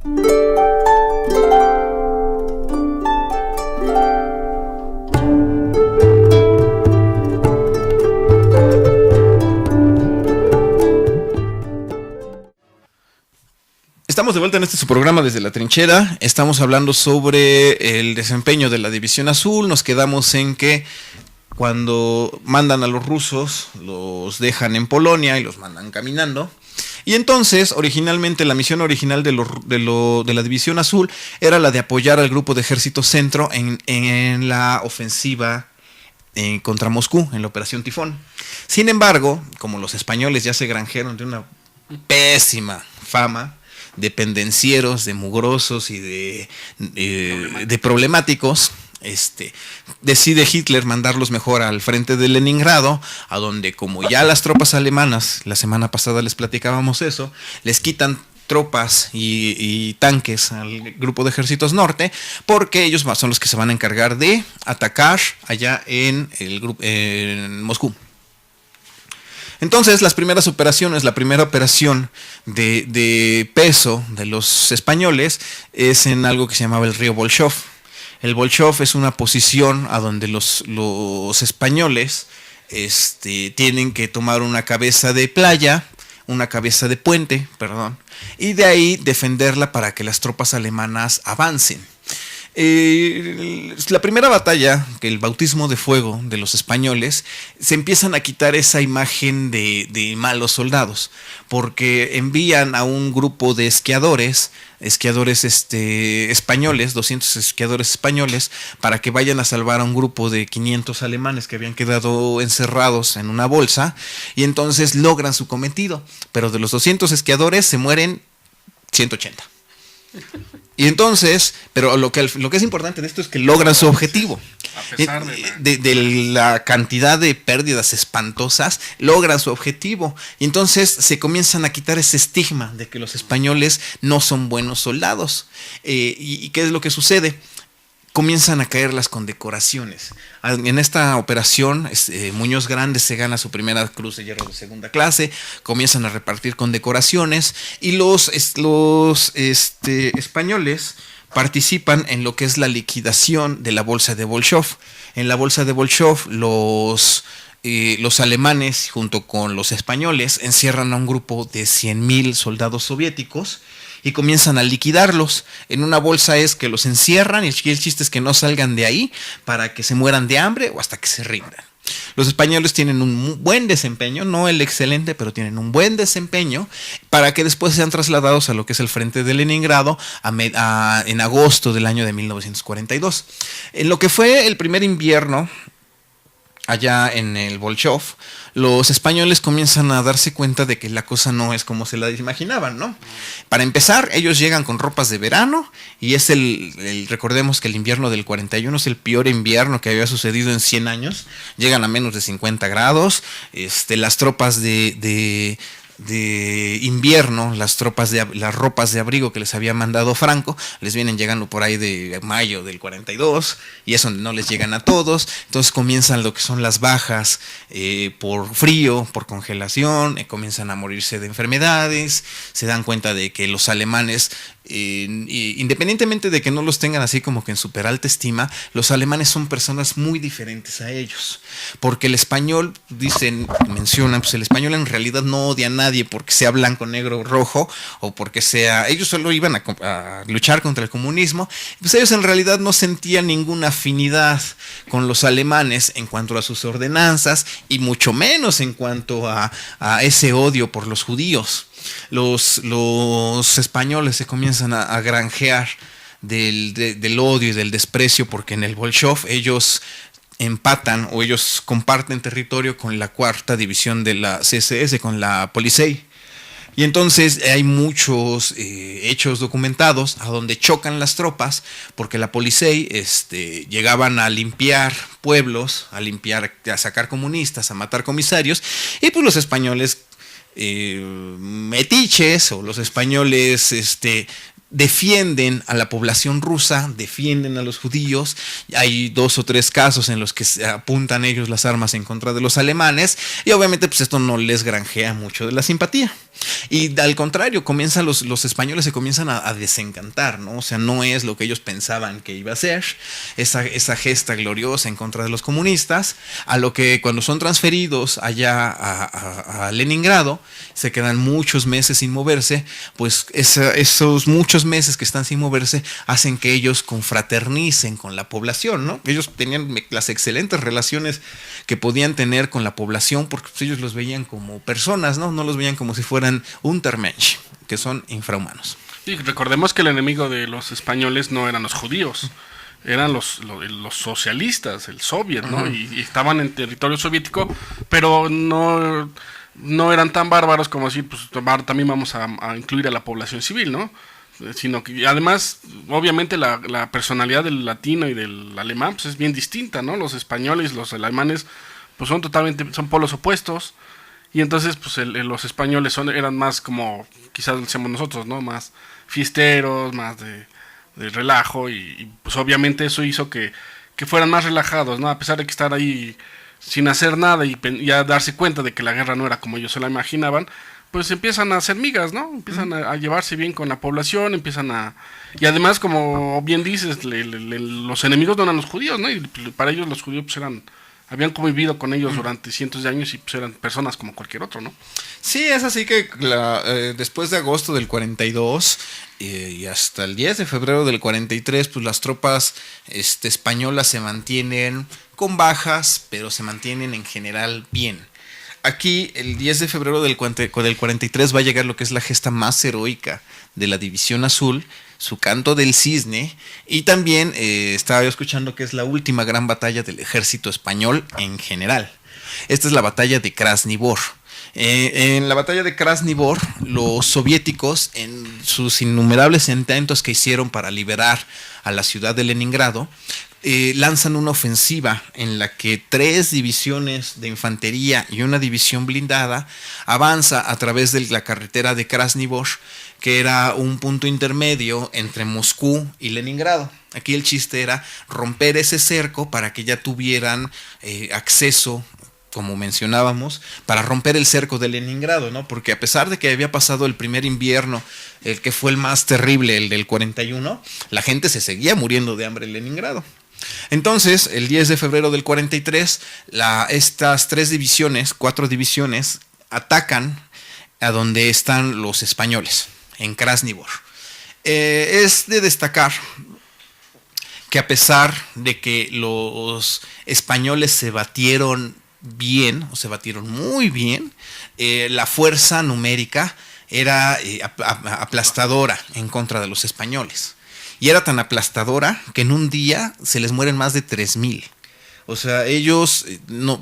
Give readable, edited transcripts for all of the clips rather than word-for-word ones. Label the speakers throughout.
Speaker 1: Estamos de vuelta en su programa desde la trinchera. Estamos hablando sobre el desempeño de la División Azul. Nos quedamos en que cuando mandan a los rusos, los dejan en Polonia y los mandan caminando. Y entonces, originalmente, la misión original de la División Azul era la de apoyar al grupo de Ejército Centro en la ofensiva contra Moscú, en la Operación Tifón. Sin embargo, como los españoles ya se granjearon de una pésima fama de pendencieros, de mugrosos y de problemáticos, decide Hitler mandarlos mejor al frente de Leningrado, a donde, como ya las tropas alemanas, la semana pasada les platicábamos eso, les quitan tropas y tanques al grupo de ejércitos norte, porque ellos son los que se van a encargar de atacar allá en Moscú. Entonces, las primeras operaciones, la primera operación de peso de los españoles es en algo que se llamaba el río Bolshov. El Bolshov es una posición a donde los españoles tienen que tomar una cabeza de puente, y de ahí defenderla para que las tropas alemanas avancen. La primera batalla, que el bautismo de fuego de los españoles, se empiezan a quitar esa imagen de malos soldados, porque envían a un grupo de esquiadores españoles, 200 esquiadores españoles, para que vayan a salvar a un grupo de 500 alemanes que habían quedado encerrados en una bolsa, y entonces logran su cometido, pero de los 200 esquiadores se mueren 180. Y entonces, pero lo que es importante de esto es que logran su objetivo. A pesar de la cantidad de pérdidas espantosas, logran su objetivo. Y entonces se comienzan a quitar ese estigma de que los españoles no son buenos soldados. ¿Y qué es lo que sucede? Comienzan a caer las condecoraciones. En esta operación, Muñoz Grande se gana su primera Cruz de Hierro de segunda clase, comienzan a repartir condecoraciones, y los españoles participan en lo que es la liquidación de la bolsa de Bolshov. En la bolsa de Bolshov, los alemanes, junto con los españoles, encierran a un grupo de 100,000 soldados soviéticos y comienzan a liquidarlos. En una bolsa es que los encierran, y el chiste es que no salgan de ahí para que se mueran de hambre o hasta que se rindan. Los españoles tienen un buen desempeño, no el excelente, pero tienen un buen desempeño, para que después sean trasladados a lo que es el frente de Leningrado en agosto del año de 1942. En lo que fue el primer invierno allá en el Bolshov, los españoles comienzan a darse cuenta de que la cosa no es como se la imaginaban, ¿no? Para empezar, ellos llegan con ropas de verano, y es recordemos que el invierno del 41 es el peor invierno que había sucedido en 100 años. Llegan a menos de 50 grados. Las tropas de invierno, las ropas de abrigo que les había mandado Franco, les vienen llegando por ahí de mayo del 42, y eso no les llegan a todos. Entonces comienzan lo que son las bajas por frío, por congelación, comienzan a morirse de enfermedades. Se dan cuenta de que los alemanes, independientemente de que no los tengan así como que en super alta estima, los alemanes son personas muy diferentes a ellos, porque el español, mencionan, pues el español en realidad no odia a nadie porque sea blanco, negro, rojo, o porque sea, ellos solo iban a luchar contra el comunismo. Pues ellos en realidad no sentían ninguna afinidad con los alemanes en cuanto a sus ordenanzas, y mucho menos en cuanto a ese odio por los judíos. Los españoles se comienzan a granjear del odio y del desprecio, porque en el Bolshov ellos empatan, o ellos comparten territorio con la cuarta división de la CSS, con la Polizei. Y entonces hay muchos hechos documentados a donde chocan las tropas, porque la Polizei llegaban a limpiar pueblos, a sacar comunistas, a matar comisarios, y pues los españoles metiches, o los españoles defienden a la población rusa, defienden a los judíos. Hay 2 o 3 casos en los que se apuntan ellos las armas en contra de los alemanes, y obviamente pues esto no les granjea mucho de la simpatía. Y al contrario, comienzan los españoles se comienzan a desencantar, ¿no? O sea, no es lo que ellos pensaban que iba a ser, esa gesta gloriosa en contra de los comunistas, a lo que cuando son transferidos allá a Leningrado, se quedan muchos meses sin moverse, pues esos muchos meses que están sin moverse hacen que ellos confraternicen con la población, ¿no? Ellos tenían las excelentes relaciones que podían tener con la población porque pues, ellos los veían como personas, ¿no? No los veían como si fueran Untermensch, que son infrahumanos.
Speaker 2: Y recordemos que el enemigo de los españoles no eran los judíos, eran los socialistas, el soviet, ¿no? Y estaban en territorio soviético, pero no eran tan bárbaros como decir, pues también vamos a incluir a la población civil, ¿no? Sino que además, obviamente la personalidad del latino y del alemán pues es bien distinta, ¿no? Los españoles, los alemanes, pues son polos opuestos. Y entonces, pues los españoles eran más como, quizás decíamos nosotros, ¿no? Más fiesteros, más de relajo. Y pues obviamente eso hizo que fueran más relajados, ¿no? A pesar de que estar ahí sin hacer nada y ya darse cuenta de que la guerra no era como ellos se la imaginaban, pues empiezan a hacer migas, ¿no? Empiezan a llevarse bien con la población, y además, como bien dices, los enemigos no eran los judíos, ¿no? Y para ellos los judíos pues habían convivido con ellos durante cientos de años y pues eran personas como cualquier otro, ¿no?
Speaker 1: Sí, es así que después de agosto del 42 y hasta el 10 de febrero del 43, pues las tropas españolas se mantienen con bajas, pero se mantienen en general bien. Aquí, el 10 de febrero del 43 va a llegar lo que es la gesta más heroica de la División Azul, su canto del cisne, y también estaba yo escuchando que es la última gran batalla del ejército español en general. Esta es la batalla de Krasny Bor. En la batalla de Krasny Bor, los soviéticos, en sus innumerables intentos que hicieron para liberar a la ciudad de Leningrado, lanzan una ofensiva en la que 3 divisiones de infantería y una división blindada avanza a través de la carretera de Krasny Bor, que era un punto intermedio entre Moscú y Leningrado. Aquí el chiste era romper ese cerco para que ya tuvieran acceso, como mencionábamos, para romper el cerco de Leningrado, ¿no? Porque a pesar de que había pasado el primer invierno, el que fue el más terrible, el del 41, la gente se seguía muriendo de hambre en Leningrado. Entonces, el 10 de febrero del 43, estas 4 divisiones, atacan a donde están los españoles, en Krasny Bor. Es de destacar que a pesar de que los españoles se batieron bien, o se batieron muy bien, la fuerza numérica era aplastadora en contra de los españoles. Y era tan aplastadora que en un día se les mueren más de 3,000. O sea, ellos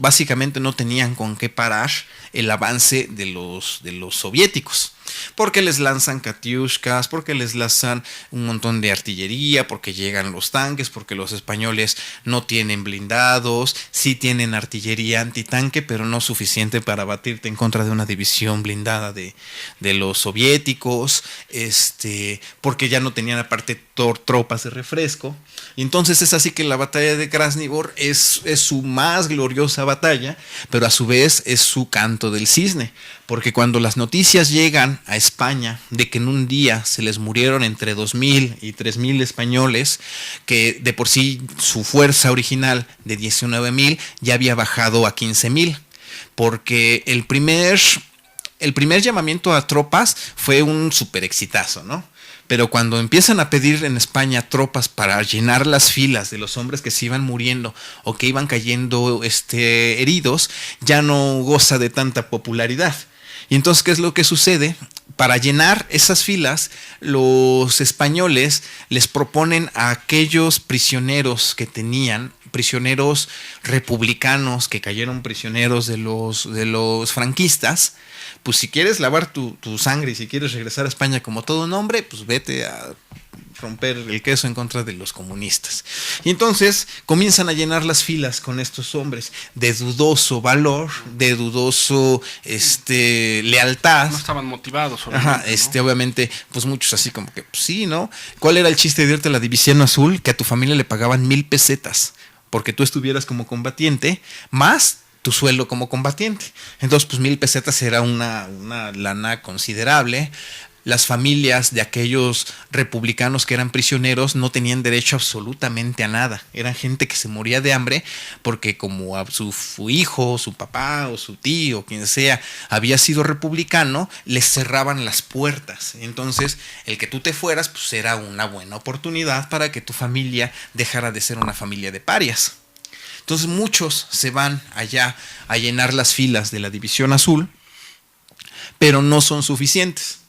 Speaker 1: básicamente no tenían con qué parar el avance de los soviéticos. Porque les lanzan katiushkas, porque les lanzan un montón de artillería, porque llegan los tanques, porque los españoles no tienen blindados, sí tienen artillería antitanque, pero no suficiente para batirte en contra de una división blindada de los soviéticos, porque ya no tenían aparte tropas de refresco. Y entonces es así que la batalla de Krasny Bor es su más gloriosa batalla, pero a su vez es su canto del cisne. Porque cuando las noticias llegan a España de que en un día se les murieron entre 2,000 y 3,000 españoles, que de por sí su fuerza original de 19,000 ya había bajado a 15,000, porque el primer llamamiento a tropas fue un súper exitazo, ¿no? Pero cuando empiezan a pedir en España tropas para llenar las filas de los hombres que se iban muriendo o que iban cayendo heridos, ya no goza de tanta popularidad. Y entonces, ¿qué es lo que sucede? Para llenar esas filas, los españoles les proponen a aquellos prisioneros que tenían, prisioneros republicanos que cayeron prisioneros de los franquistas, pues si quieres lavar tu sangre y si quieres regresar a España como todo un hombre, pues vete a romper el queso en contra de los comunistas. Y entonces comienzan a llenar las filas con estos hombres de dudoso valor, de dudoso lealtad.
Speaker 2: No estaban motivados.
Speaker 1: Ajá, ¿no? Obviamente, pues muchos así como que, pues sí, ¿no? ¿Cuál era el chiste de irte a la División Azul? Que a tu familia le pagaban 1,000 pesetas porque tú estuvieras como combatiente, más tu sueldo como combatiente. Entonces, pues 1,000 pesetas era una lana considerable. Las familias de aquellos republicanos que eran prisioneros no tenían derecho absolutamente a nada. Eran gente que se moría de hambre porque como a su hijo, su papá o su tío, quien sea, había sido republicano, les cerraban las puertas. Entonces, el que tú te fueras, pues era una buena oportunidad para que tu familia dejara de ser una familia de parias. Entonces, muchos se van allá a llenar las filas de la División Azul, pero no son suficientes.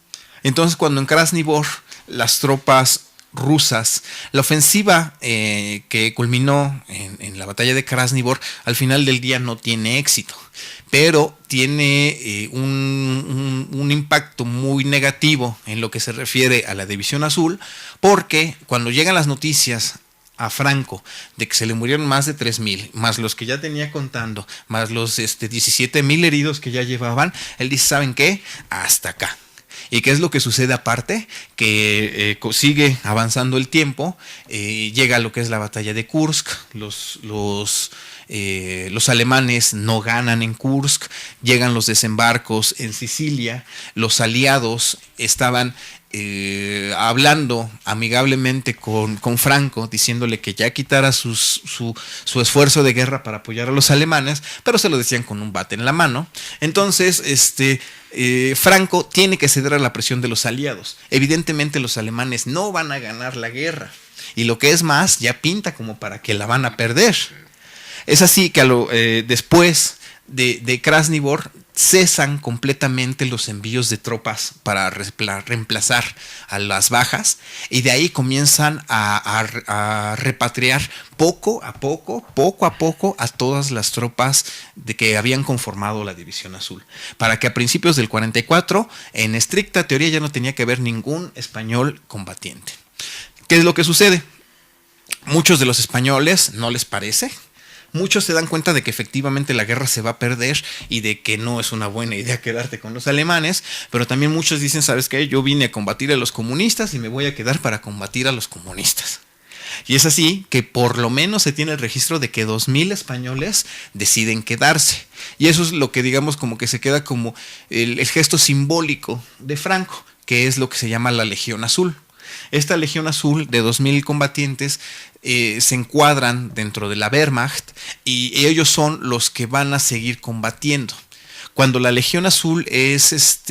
Speaker 1: Entonces, cuando en Krasnivor las tropas rusas, la ofensiva que culminó en la batalla de Krasnivor, al final del día no tiene éxito, pero tiene un impacto muy negativo en lo que se refiere a la División Azul, porque cuando llegan las noticias a Franco de que se le murieron más de 3,000, más los que ya tenía contando, más los 17,000 heridos que ya llevaban, él dice, ¿saben qué? Hasta acá. ¿Y qué es lo que sucede aparte? Que sigue avanzando el tiempo, llega lo que es la batalla de Kursk, los alemanes no ganan en Kursk, llegan los desembarcos en Sicilia, los aliados estaban hablando amigablemente con Franco, diciéndole que ya quitara su esfuerzo de guerra para apoyar a los alemanes, pero se lo decían con un bate en la mano. Entonces, Franco tiene que ceder a la presión de los aliados. Evidentemente los alemanes no van a ganar la guerra, y lo que es más, ya pinta como para que la van a perder. Es así que después de Krasnivor cesan completamente los envíos de tropas para reemplazar a las bajas, y de ahí comienzan a repatriar poco a poco a todas las tropas que habían conformado la División Azul, para que a principios del 44 en estricta teoría ya no tenía que haber ningún español combatiente. ¿Qué es lo que sucede? Muchos de los españoles no les parece. Muchos se dan cuenta de que efectivamente la guerra se va a perder y de que no es una buena idea quedarte con los alemanes, pero también muchos dicen, ¿sabes qué? Yo vine a combatir a los comunistas y me voy a quedar para combatir a los comunistas. Y es así que por lo menos se tiene el registro de que 2,000 españoles deciden quedarse. Y eso es lo que digamos como que se queda como el gesto simbólico de Franco, que es lo que se llama la Legión Azul. Esta Legión Azul de 2,000 combatientes se encuadran dentro de la Wehrmacht, y ellos son los que van a seguir combatiendo. Cuando la Legión Azul es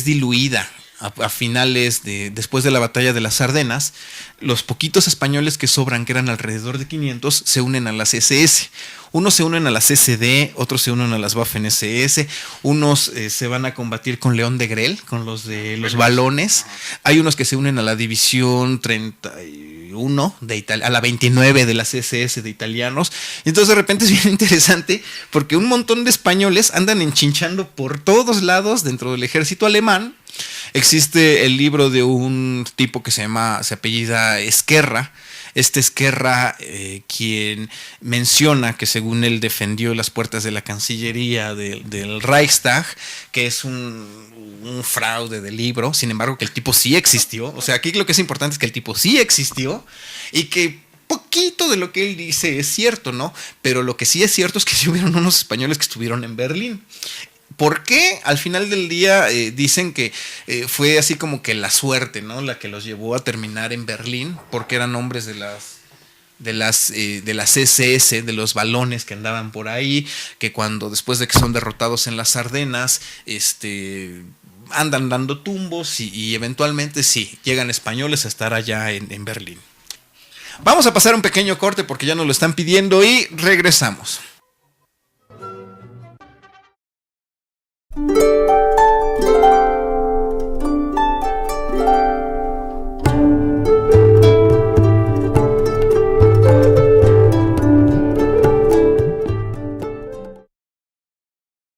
Speaker 1: diluida a finales después de la batalla de las Ardenas, los poquitos españoles que sobran, que eran alrededor de 500, se unen a las SS. Unos se unen a las SD, otros se unen a las Waffen-SS, unos se van a combatir con León de Grel, con los de los balones. Hay unos que se unen a la División 31 de Italia, a la 29 de las SS de italianos. Y entonces de repente es bien interesante porque un montón de españoles andan enchinchando por todos lados dentro del ejército alemán. Existe el libro de un tipo que se apellida Esquerra. Esquerra, quien menciona que según él defendió las puertas de la Cancillería del Reichstag, que es un fraude de libro. Sin embargo, que el tipo sí existió. O sea, aquí lo que es importante es que el tipo sí existió, y que poquito de lo que él dice es cierto, ¿no? Pero lo que sí es cierto es que sí hubieron unos españoles que estuvieron en Berlín. ¿Por qué? Al final del día dicen que fue así como que la suerte, ¿no? La que los llevó a terminar en Berlín, porque eran hombres de las SS, de los balones que andaban por ahí, que después de que son derrotados en las Ardenas, andan dando tumbos y eventualmente sí, llegan españoles a estar allá en Berlín. Vamos a pasar un pequeño corte porque ya nos lo están pidiendo y regresamos.